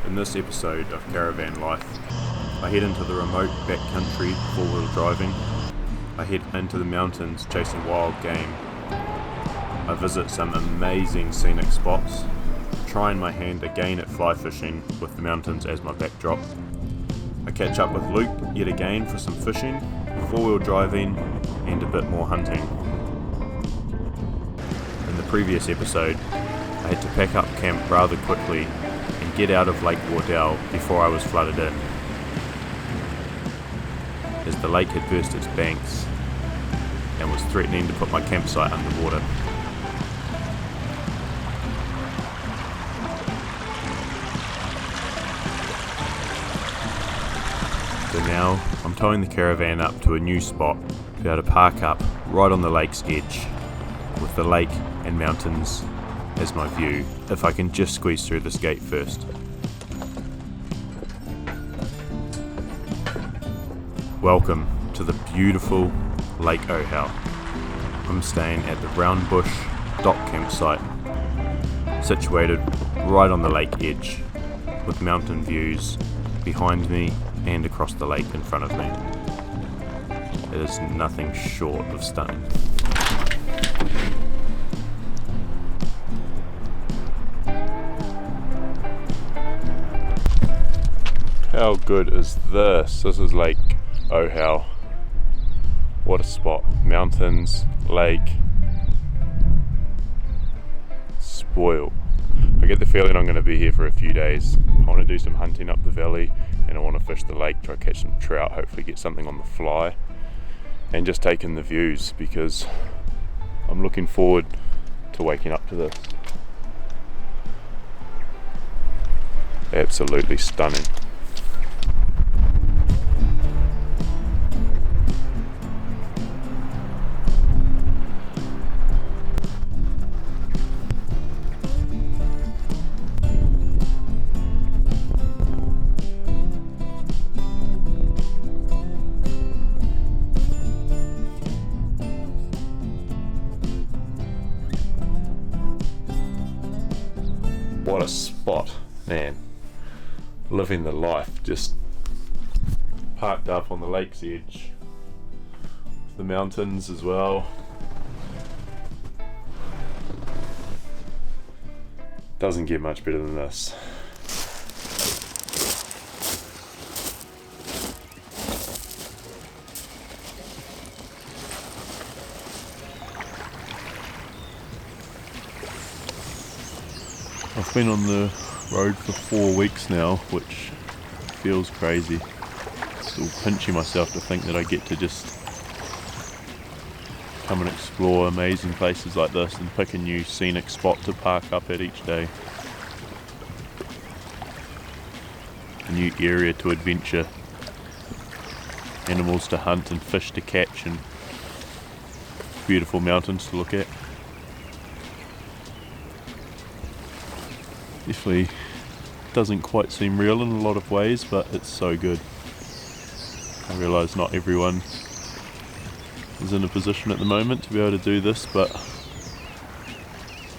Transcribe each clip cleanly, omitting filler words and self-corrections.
In this episode of Caravan Life, I head into the remote backcountry four-wheel driving. I head into the mountains chasing wild game. I visit some amazing scenic spots, trying my hand again at fly fishing with the mountains as my backdrop. I catch up with Luke yet again for some fishing, four-wheel driving, and a bit more hunting. In the previous episode, I had to pack up camp rather quickly and get out of Lake Ohau before I was flooded in, as the lake had burst its banks and was threatening to put my campsite underwater. So now I'm towing the caravan up to a new spot to be able to park up right on the lake's edge, with the lake and mountains as my view, if I can just squeeze through this gate first. Welcome to the beautiful Lake Ohau. I'm staying at the Round Bush Dock Campsite, situated right on the lake edge, with mountain views behind me and across the lake in front of me. It is nothing short of stunning. How good is this? This is Lake Ohau. What a spot. Mountains, lake. Spoiled. I get the feeling I'm going to be here for a few days. I want to do some hunting up the valley, and I want to fish the lake, try to catch some trout, hopefully get something on the fly, and just take in the views, because I'm looking forward to waking up to this. Absolutely stunning. What a spot, man. Living the life, just parked up on the lake's edge. The mountains as well. Doesn't get much better than this. I've been on the road for 4 weeks now, which feels crazy. Still pinching myself to think that I get to just come and explore amazing places like this and pick a new scenic spot to park up at each day. A new area to adventure, animals to hunt and fish to catch, and beautiful mountains to look at. Definitely doesn't quite seem real in a lot of ways, but it's so good. I realise not everyone is in a position at the moment to be able to do this, but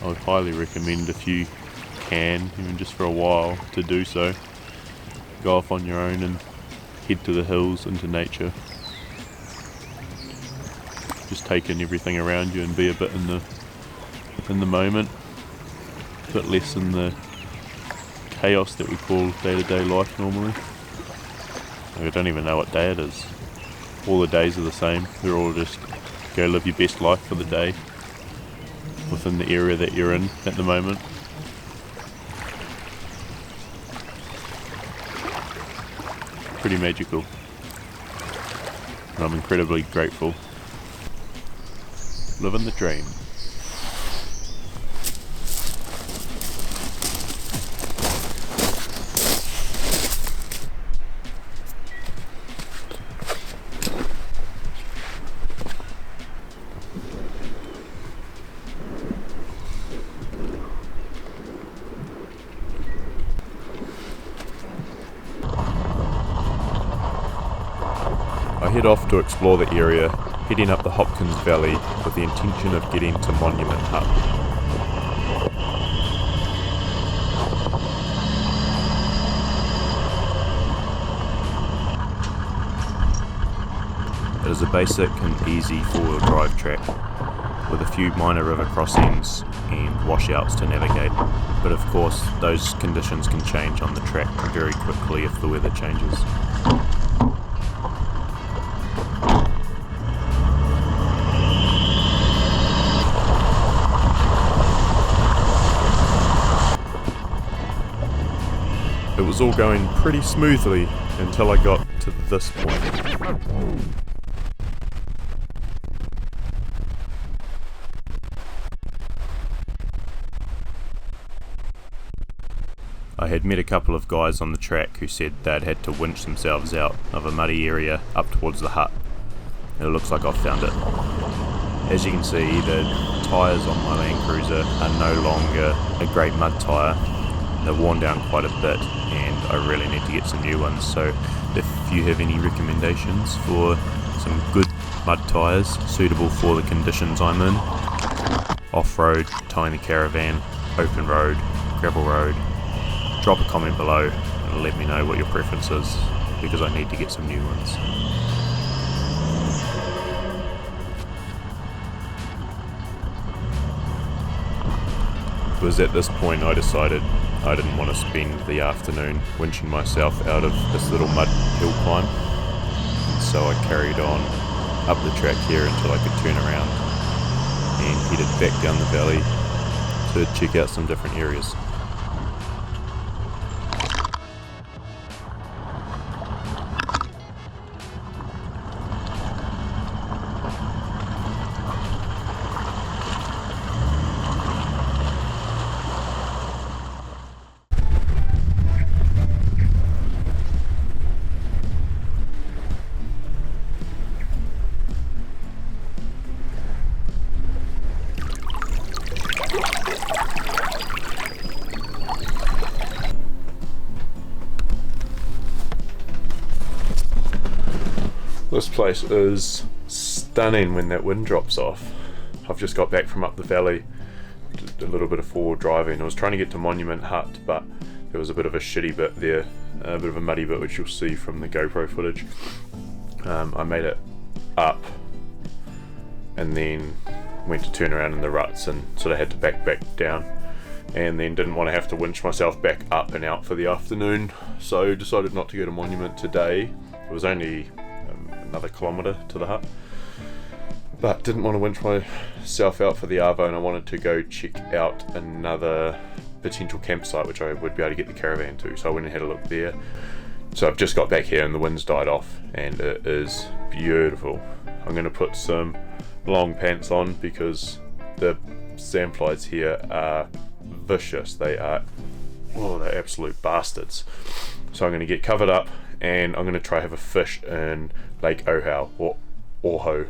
I would highly recommend, if you can, even just for a while, to do so. Go off on your own and head to the hills, into nature. Just take in everything around you and be a bit in the moment, a bit less in the chaos that we call day-to-day life normally. I don't even know what day it is. All the days are the same. They're all just go live your best life for the day within the area that you're in at the moment. Pretty magical. And I'm incredibly grateful. Living the dream. I head off to explore the area, heading up the Hopkins Valley with the intention of getting to Monument Hut. was a basic and easy four-wheel drive track with a few minor river crossings and washouts to navigate, but of course those conditions can change on the track very quickly if the weather changes. It was all going pretty smoothly until I got to this point. I had met a couple of guys on the track who said they'd had to winch themselves out of a muddy area up towards the hut. It looks like I've found it. As you can see, the tyres on my Landcruiser are no longer a great mud tyre. They're worn down quite a bit and I really need to get some new ones, so if you have any recommendations for some good mud tyres suitable for the conditions I'm in, off-road, towing the caravan, open road, gravel road, drop a comment below and let me know what your preference is, because I need to get some new ones. It was at this point I decided I didn't want to spend the afternoon winching myself out of this little mud hill climb, so I carried on up the track here until I could turn around and headed back down the valley to check out some different areas. This place is stunning when that wind drops off. I've just got back from up the valley, did a little bit of forward driving. I was trying to get to Monument Hut, but there was a bit of a shitty bit there, a bit of a muddy bit which you'll see from the GoPro footage. I made it up and then went to turn around in the ruts and sort of had to back down, and then didn't want to have to winch myself back up and out for the afternoon, so decided not to go to Monument today. It was only another kilometre to the hut, but didn't want to winch myself out for the arvo, and I wanted to go check out another potential campsite which I would be able to get the caravan to, so I went and had a look there. So I've just got back here and the wind's died off and it is beautiful. I'm going to put some long pants on because the sandflies here are vicious. They're absolute bastards. So I'm going to get covered up and I'm going to try have a fish in Lake Ohau, or Ohau,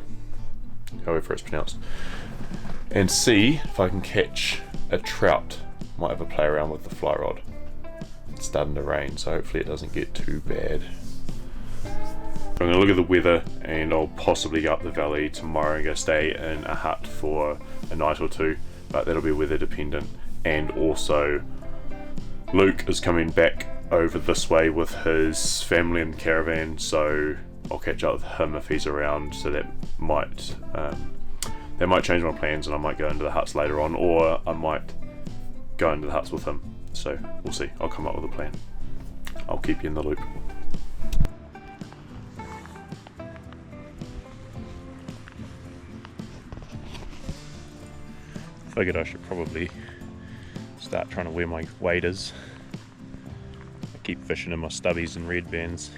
however it's pronounced, and see if I can catch a trout. Might have a play around with the fly rod. It's starting to rain, so hopefully it doesn't get too bad. I'm going to look at the weather and I'll possibly go up the valley tomorrow and go stay in a hut for a night or two, but that'll be weather dependent. And also Luke is coming back over this way with his family in the caravan, so I'll catch up with him if he's around, so that might change my plans and I might go into the huts later on, or I might go into the huts with him, so we'll see. I'll come up with a plan. I'll keep you in the loop. Figured I should probably start trying to wear my waders. I keep fishing in my stubbies and red bands,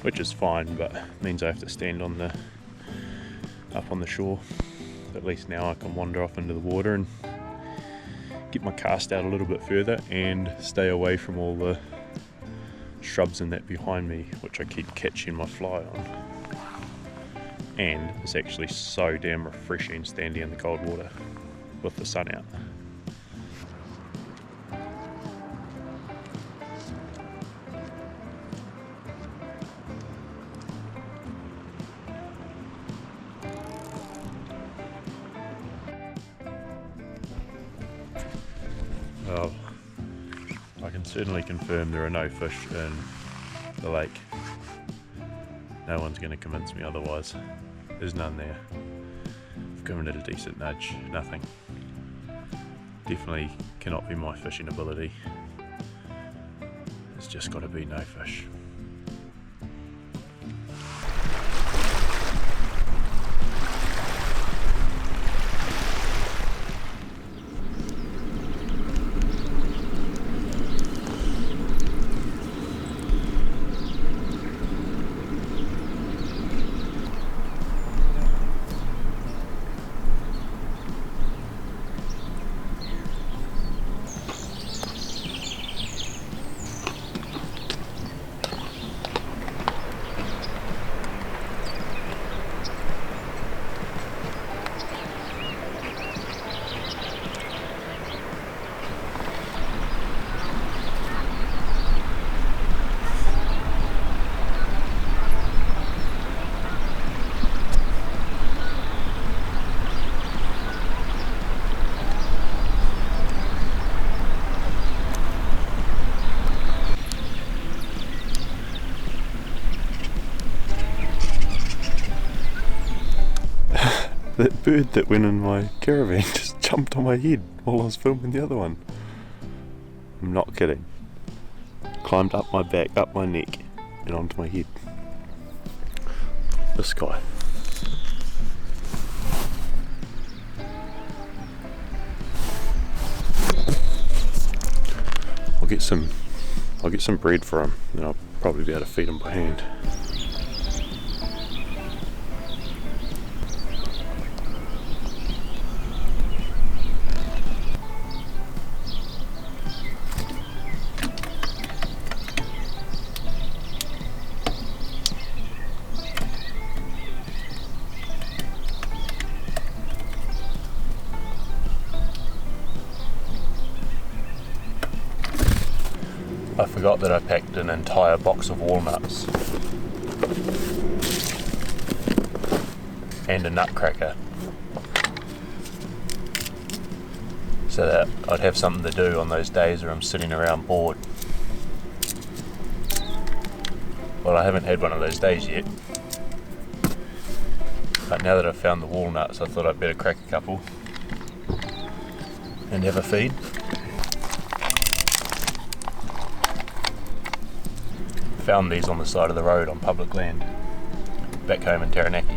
which is fine, but means I have to stand up on the shore. At least now I can wander off into the water and get my cast out a little bit further and stay away from all the shrubs and that behind me, which I keep catching my fly on. And it's actually so damn refreshing standing in the cold water with the sun out. Well, I can certainly confirm there are no fish in the lake. No one's going to convince me otherwise. There's none there. I've given it a decent nudge, nothing. Definitely cannot be my fishing ability. It's just got to be no fish. That bird that went in my caravan just jumped on my head while I was filming the other one. I'm not kidding. Climbed up my back, up my neck, and onto my head. This guy. I'll get some bread for him, and I'll probably be able to feed him by hand. I forgot that I packed an entire box of walnuts and a nutcracker so that I'd have something to do on those days where I'm sitting around bored. Well, I haven't had one of those days yet, but now that I've found the walnuts, I thought I'd better crack a couple and have a feed. Found these on the side of the road on public land back home in Taranaki.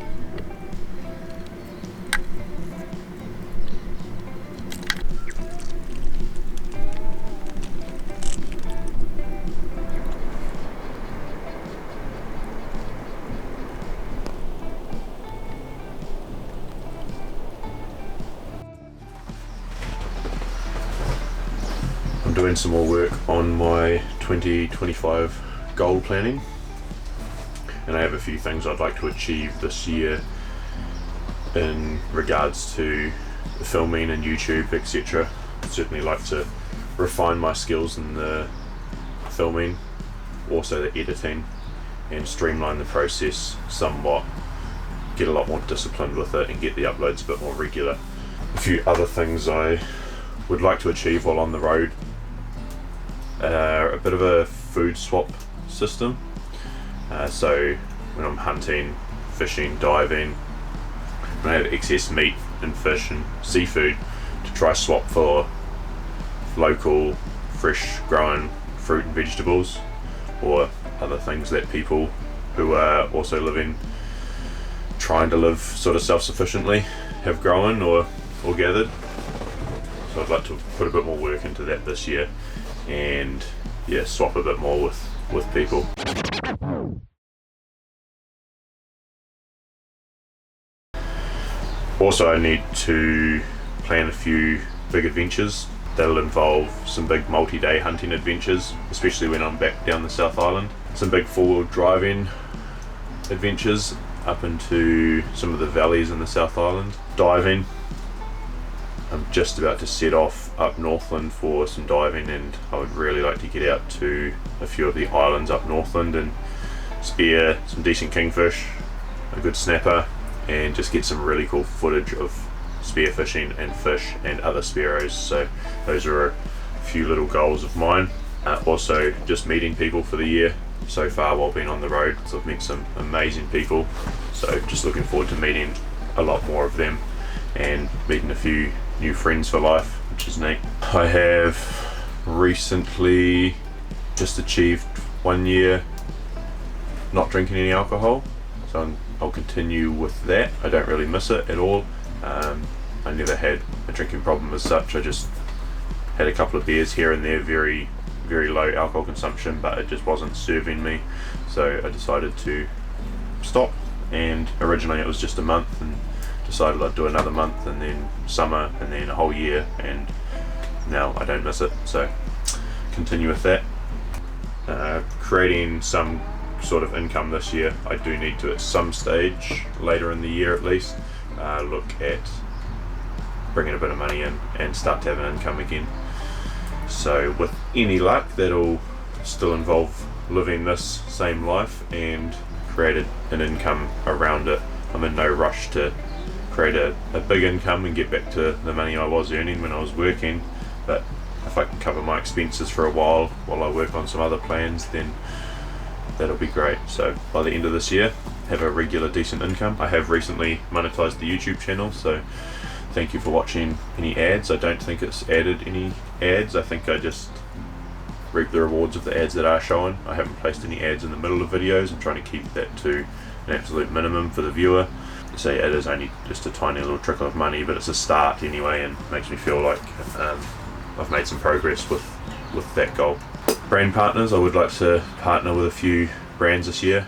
I'm doing some more work on my 2025 goal planning, and I have a few things I'd like to achieve this year in regards to the filming and YouTube, etc. I'd certainly like to refine my skills in the filming, also the editing, and streamline the process somewhat, get a lot more disciplined with it and get the uploads a bit more regular. A few other things I would like to achieve while on the road are a bit of a food swap system. So when I'm hunting, fishing, diving, when I have excess meat and fish and seafood, to try swap for local, fresh grown fruit and vegetables, or other things that people who are also trying to live sort of self-sufficiently have grown or gathered. So I'd like to put a bit more work into that this year, and yeah, swap a bit more with people. Also, I need to plan a few big adventures. That'll involve some big multi-day hunting adventures, especially when I'm back down the South Island. Some big four-wheel driving adventures up into some of the valleys in the South Island. Diving. I'm just about to set off up Northland for some diving, and I would really like to get out to a few of the islands up Northland and spear some decent kingfish, a good snapper, and just get some really cool footage of spearfishing and fish and other spearos. So those are a few little goals of mine. Also just meeting people for the year, so far while being on the road. So I've met some amazing people, so just looking forward to meeting a lot more of them and meeting a few new friends for life, which is neat. I have recently just achieved 1 year not drinking any alcohol, so I'll continue with that. I don't really miss it at all. I never had a drinking problem as such. I just had a couple of beers here and there, very low alcohol consumption, but it just wasn't serving me, so I decided to stop. And originally it was just a month, and decided I'd do another month, and then summer, and then a whole year, and now I don't miss it, so continue with that. Creating some sort of income this year. I do need to, at some stage later in the year at least, look at bringing a bit of money in and start to have an income again. So with any luck, that'll still involve living this same life and create an income around it. I'm in no rush to create a big income and get back to the money I was earning when I was working, but if I can cover my expenses for a while I work on some other plans, then that'll be great. So by the end of this year, have a regular decent income. I have recently monetized the YouTube channel, so thank you for watching any ads. I don't think it's added any ads. I think I just reap the rewards of the ads that are showing. I haven't placed any ads in the middle of videos. I'm trying to keep that to an absolute minimum for the viewer. So yeah, it is only just a tiny little trickle of money, but it's a start anyway, and makes me feel like I've made some progress with that goal. Brand partners, I would like to partner with a few brands this year.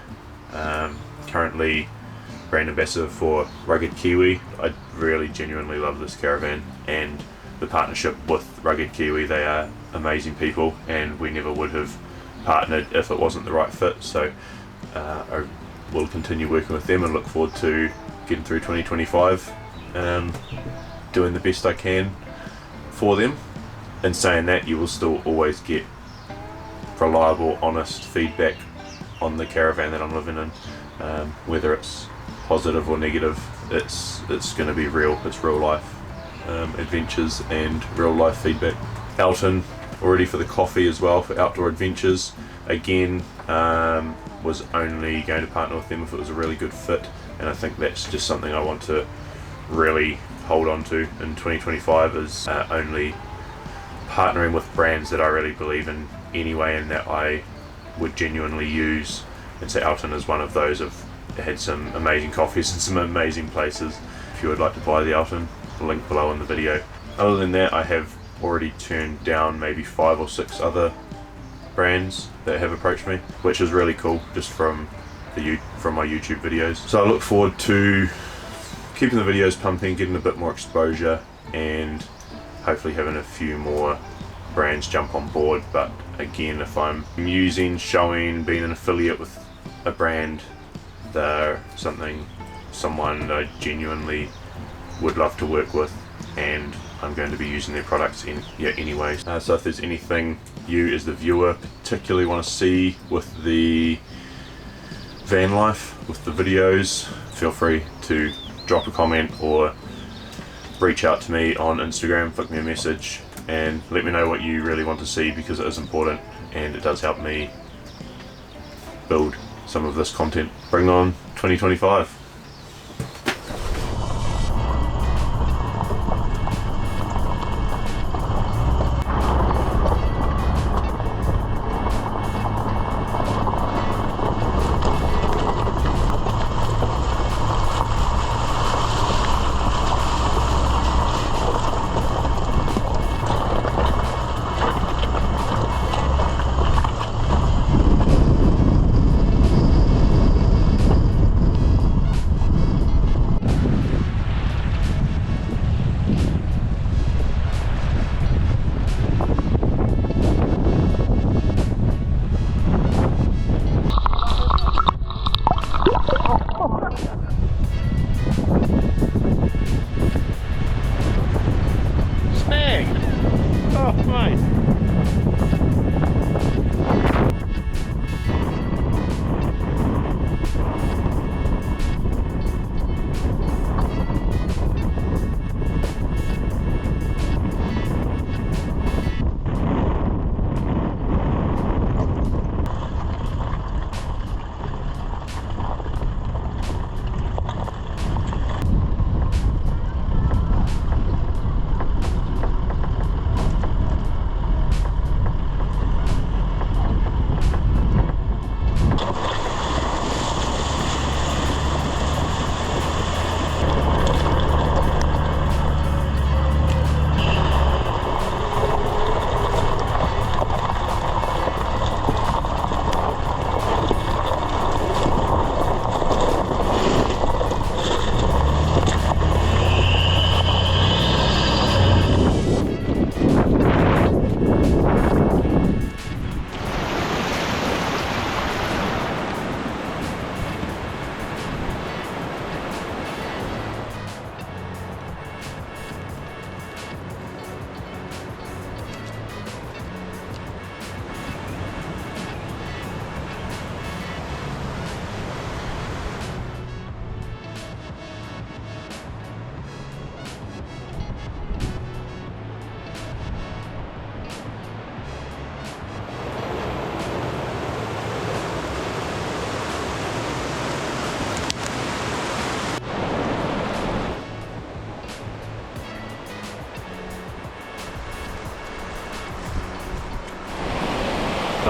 Currently brand ambassador for Rugged Kiwi. I really genuinely love this caravan and the partnership with Rugged Kiwi. They are amazing people, and we never would have partnered if it wasn't the right fit. So I will continue working with them and look forward to getting through 2025, doing the best I can for them. In saying that, you will still always get reliable, honest feedback on the caravan that I'm living in, whether it's positive or negative. It's going to be real. It's real life adventures and real life feedback. Elton, already for the coffee as well, for outdoor adventures. Again, was only going to partner with them if it was a really good fit, and I think that's just something I want to really hold on to in 2025, is only partnering with brands that I really believe in anyway, and that I would genuinely use. And so Elton is one of those. I've had some amazing coffees in some amazing places. If you would like to buy the Elton, link below in the video. Other than that, I have already turned down maybe 5 or 6 other brands that have approached me, which is really cool, just from my YouTube videos. So I look forward to keeping the videos pumping, getting a bit more exposure, and hopefully having a few more brands jump on board. But again, if I'm using, showing, being an affiliate with a brand, they're someone I genuinely would love to work with, and I'm going to be using their products anyway. So if there's anything you as the viewer particularly want to see with the van life, with the videos, feel free to drop a comment or reach out to me on Instagram, flick me a message, and let me know what you really want to see, because it is important and it does help me build some of this content. Bring on 2025.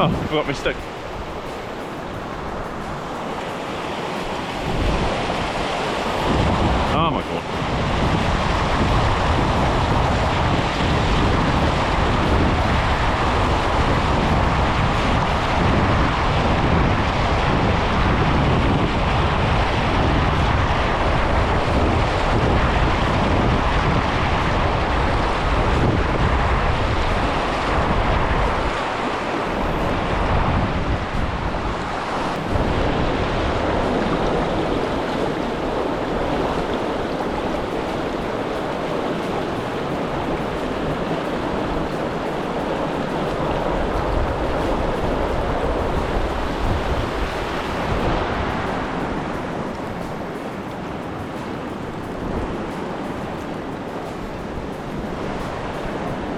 Oh, I forgot my stick. Oh my god.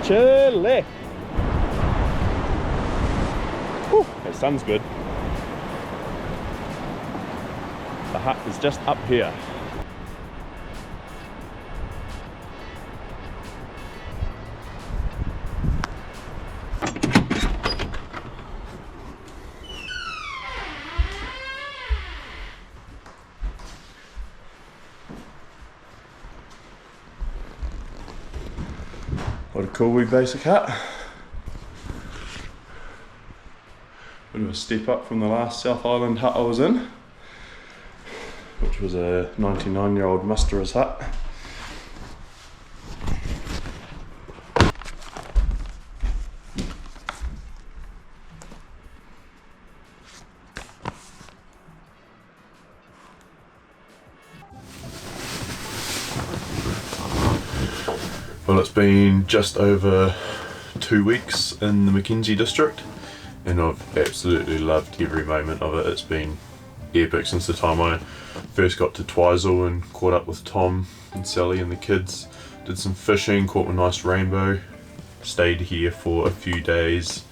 Chilly. Whew, the sun's good. The hut is just up here. What a cool wee basic hut. Bit of a step up from the last South Island hut I was in, which was a 99-year-old musterer's hut. Well, it's been just over 2 weeks in the Mackenzie district and I've absolutely loved every moment of it. It's been epic since the time I first got to Twizel and caught up with Tom and Sally and the kids. Did some fishing, caught a nice rainbow, stayed here for a few days,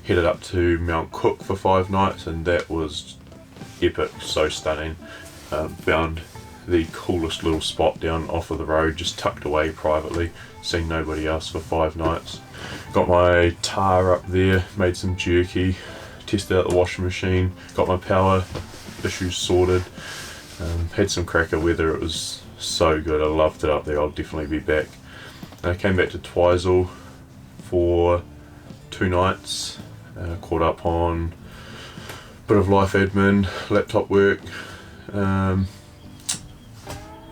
headed up to Mount Cook for 5 nights and that was epic, so stunning. Found the coolest little spot down off of the road, just tucked away privately, seen nobody else for 5 nights. Got my tar up there, made some jerky, tested out the washing machine, got my power issues sorted, had some cracker weather. It was so good, I loved it up there, I'll definitely be back. I came back to Twizel for 2 nights, caught up on a bit of life admin, laptop work,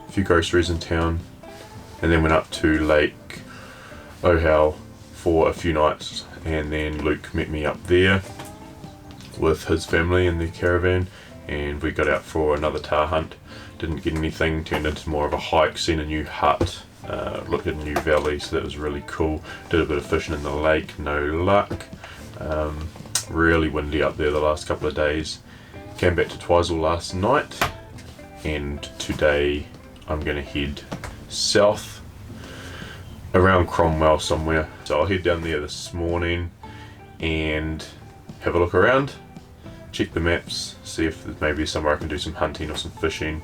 few groceries in town, and then went up to Lake Ohau for a few nights, and then Luke met me up there with his family in their caravan and we got out for another tar hunt. Didn't get anything, turned into more of a hike, seen a new hut, looked at a new valley, so that was really cool. Did a bit of fishing in the lake, no luck. Really windy up there the last couple of days. Came back to Twizel last night and today I'm going to head south around Cromwell somewhere. So I'll head down there this morning and have a look around, check the maps, see if there's maybe somewhere I can do some hunting or some fishing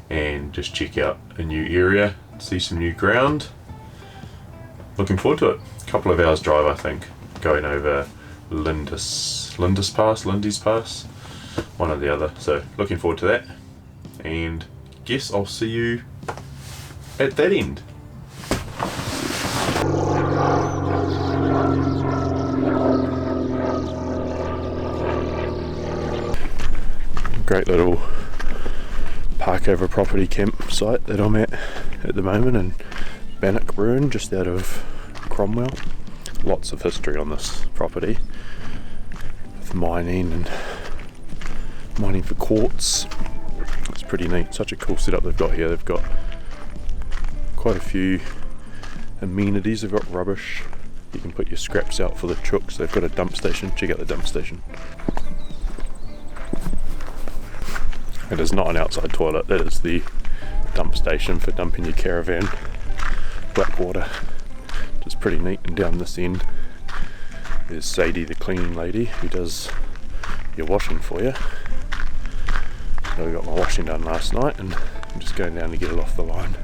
and just check out a new area, see some new ground. Looking forward to it. A couple of hours drive I think, going over Lindy's Pass, one or the other. So looking forward to that and guess I'll see you at that end. Great little park over property campsite that I'm at the moment in Bannockburn, just out of Cromwell. Lots of history on this property with mining for quartz. It's pretty neat, such a cool setup they've got here. They've got quite a few amenities. They've got rubbish, you can put your scraps out for the chooks. They've got a dump station, check out the dump station. It is not an outside toilet, that is the dump station for dumping your caravan black water, which is pretty neat. And down this end there's Sadie, the cleaning lady, who does your washing for you. So we got my washing done last night and I'm just going down to get it off the line.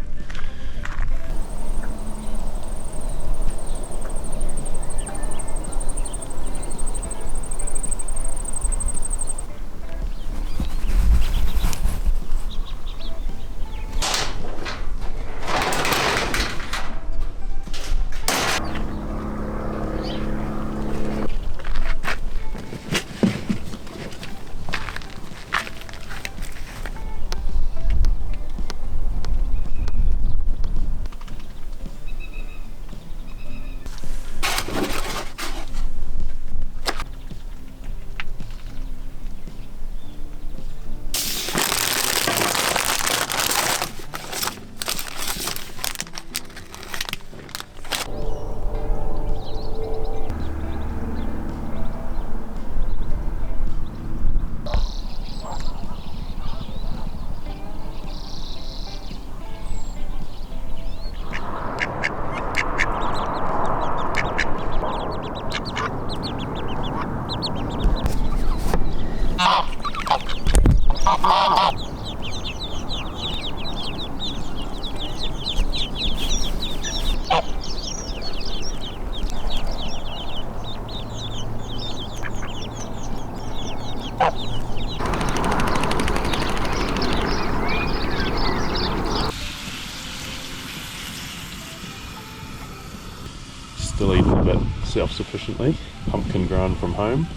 Still eating a bit self-sufficiently. Pumpkin ground from home.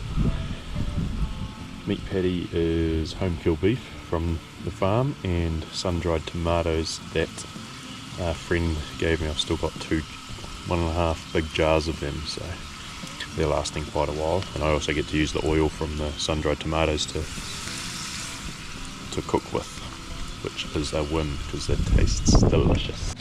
Meat patty is home kill beef from the farm, and sun-dried tomatoes that a friend gave me. I've still got 1.5 big jars of them, so they're lasting quite a while. And I also get to use the oil from the sun-dried tomatoes to cook with, which is a win because it tastes delicious.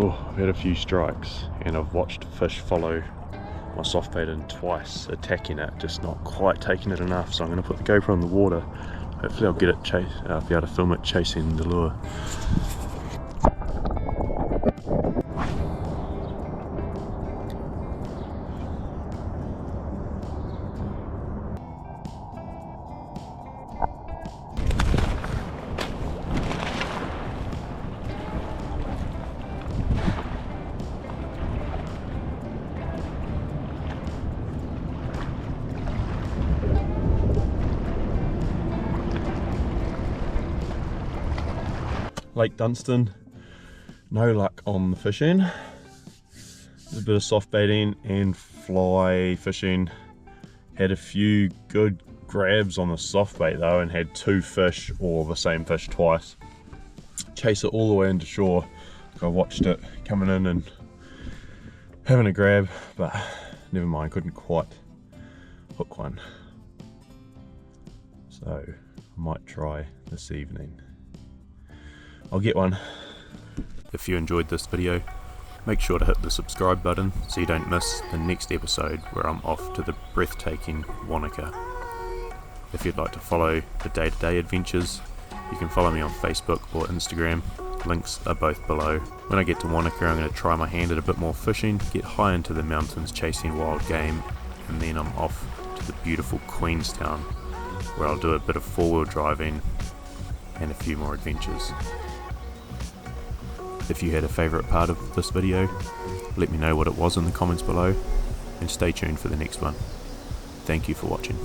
Oh, I've had a few strikes and I've watched fish follow my soft bait in twice, attacking it, just not quite taking it enough. So I'm going to put the GoPro in the water. Hopefully I'll get it be able to film it chasing the lure. Lake Dunstan, no luck on the fishing. A bit of soft baiting and fly fishing. Had a few good grabs on the soft bait though, and had 2 fish, or the same fish twice. Chase it all the way into shore. I watched it coming in and having a grab, but never mind, couldn't quite hook one. So I might try this evening. I'll get one. If you enjoyed this video, make sure to hit the subscribe button so you don't miss the next episode where I'm off to the breathtaking Wanaka. If you'd like to follow the day-to-day adventures, you can follow me on Facebook or Instagram. Links are both below. When I get to Wanaka, I'm going to try my hand at a bit more fishing, get high into the mountains chasing wild game, and then I'm off to the beautiful Queenstown where I'll do a bit of 4-wheel driving and a few more adventures. If you had a favourite part of this video, let me know what it was in the comments below, and stay tuned for the next one. Thank you for watching.